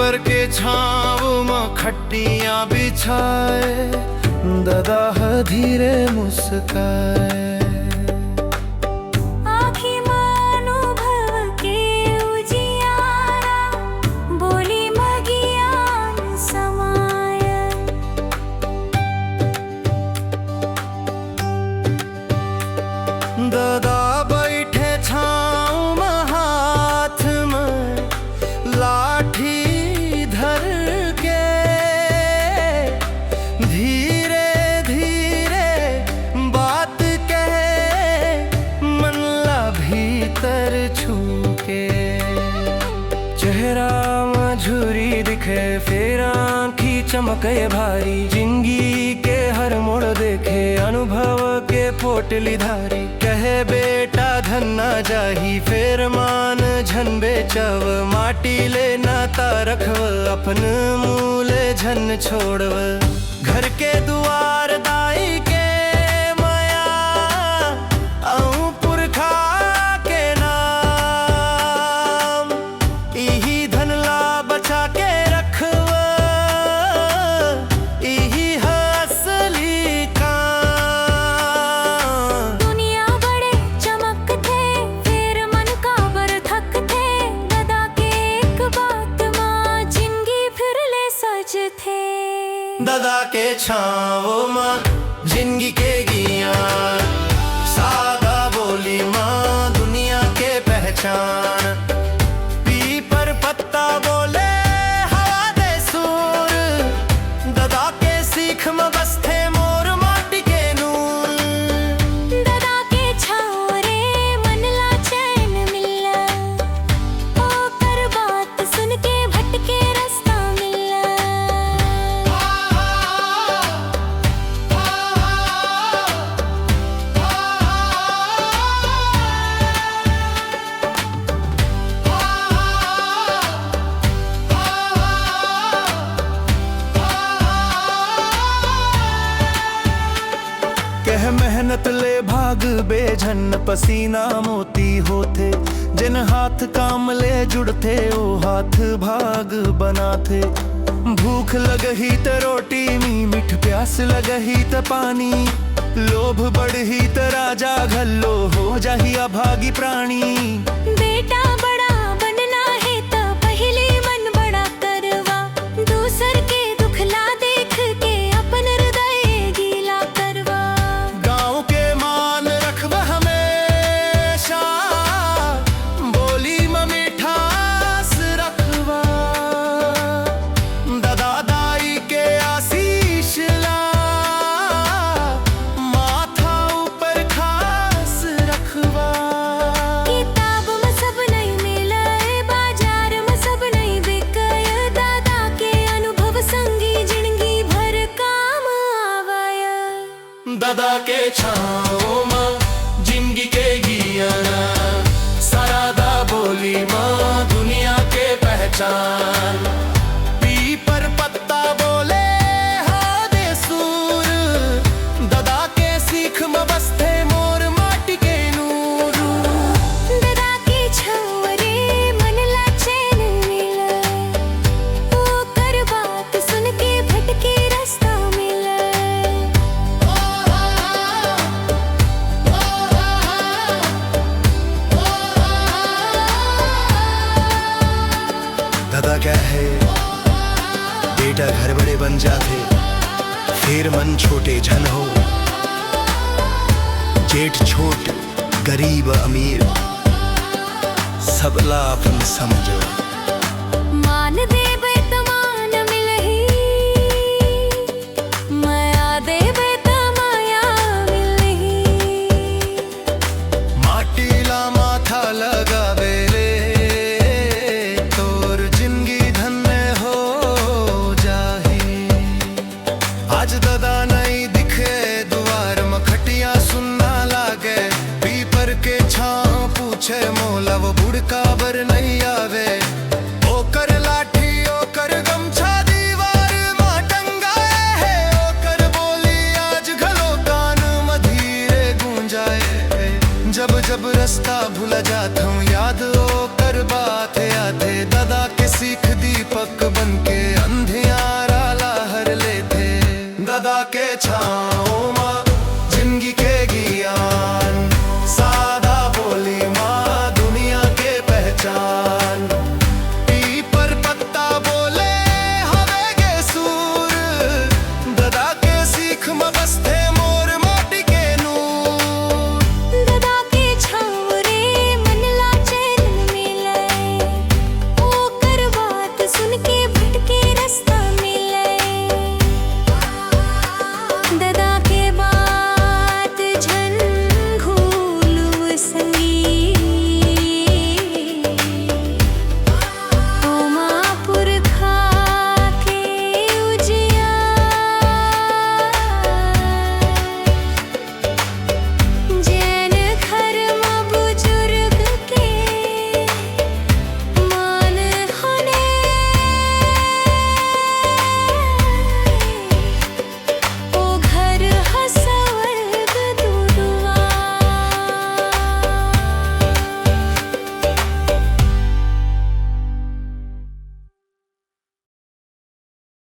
पीपर के छाव में खट्टियां बिछाए, दादा धीरे मुस्काए। दादा बैठे छाँव में, हाथ में लाठी धर के, धीरे धीरे बात कहे, मनला भीतर छू के। चेहरा में झुरी दिखे, फिर आँखी चमके भारी, जिंदगी के हर मोड़ देखे, अनुभव के पोटली धारी। कहे बेटा धन ना जाही, फिर मान झन बेचव, माटी ले नाता रखव, अपन मूले झन छोड़व। घर के दुआर दाई के माया, आऊं पुरखा के नाम, इही धन ला बचा के रखव, इही असली काम। दुनिया बड़े चमक थे, फिर मन का बर थक थे, दादा के एक बात माँ, जिंदगी फिर ले सज थे। दादा के छाँव माँ जिंदगी के गिया, सादा बोली माँ दुनिया के पहचान। पीपर पत्ता बोले हवा दे सूर, दादा के सीख में बस थे मोर माटी के नूर। दादा के छाँव रे मन ला चैन मिला, ओ कर बात सुन के भटके रास्ता मिला। कह मेहनत ले भाग बेझन, पसीना मोती होते, जिन हाथ काम ले जुड़ते, ओ हाथ भाग बनाते। भूख लगही त रोटी मीठ, प्यास लगही त पानी, लोभ बढ़ही त राजा घल्लो, हो जाही अभागी प्राणी। बेटा बड़ा बनना है तो पहले मन बड़ा करवा, दूसर के दुख ला देख के अपन हृदय गीला करवा। गाँव के मान रखब हमेशा, बोली में मिठास रखवा, दादा दाई के आशीष ला, माथा ऊपर खास रखवा। किताब में सब नहीं मिले, बाजार में सब नहीं बिके, दादा के अनुभव संगी जिंदगी भर काम आवाया। दादा के छाँव माँ जिंदगी के गियाना, सरादा बोली माँ दुनिया के पहचान। पीपर पत्ता बोले हाँ दे सूर, दादा के सीख में बस थे मोर माटी के नूर। दादा के छाँव रे मन ला चैन मिला, ओ कर बात सुन के भटके रास्ता मिला। दादा क्या है बेटा, घर बड़े बन जाते, फिर मन छोटे झन हो, जेठ छोट गरीब अमीर, सबला अपन समझो। मान देबे त मान मिलही, माया देबे त माया मिलही। माटी ला माथा लगावे ले, तोर जिंदगी धन्य हो जाही। आज दादा नहीं दिखे द्वार में, खटिया सुनना लागे, पीपर के छाँव पूछे मोला, वो बुढ़का बर नहीं आवे। ओकर लाठी ओकर गमछा दीवार में टंगाए है, ओकर बोली आज घलो कान में धीरे गूंजाए। जब जब रास्ता भूला जाता हूँ, याद ओकर बात आते, दादा के सीख दीपक बन के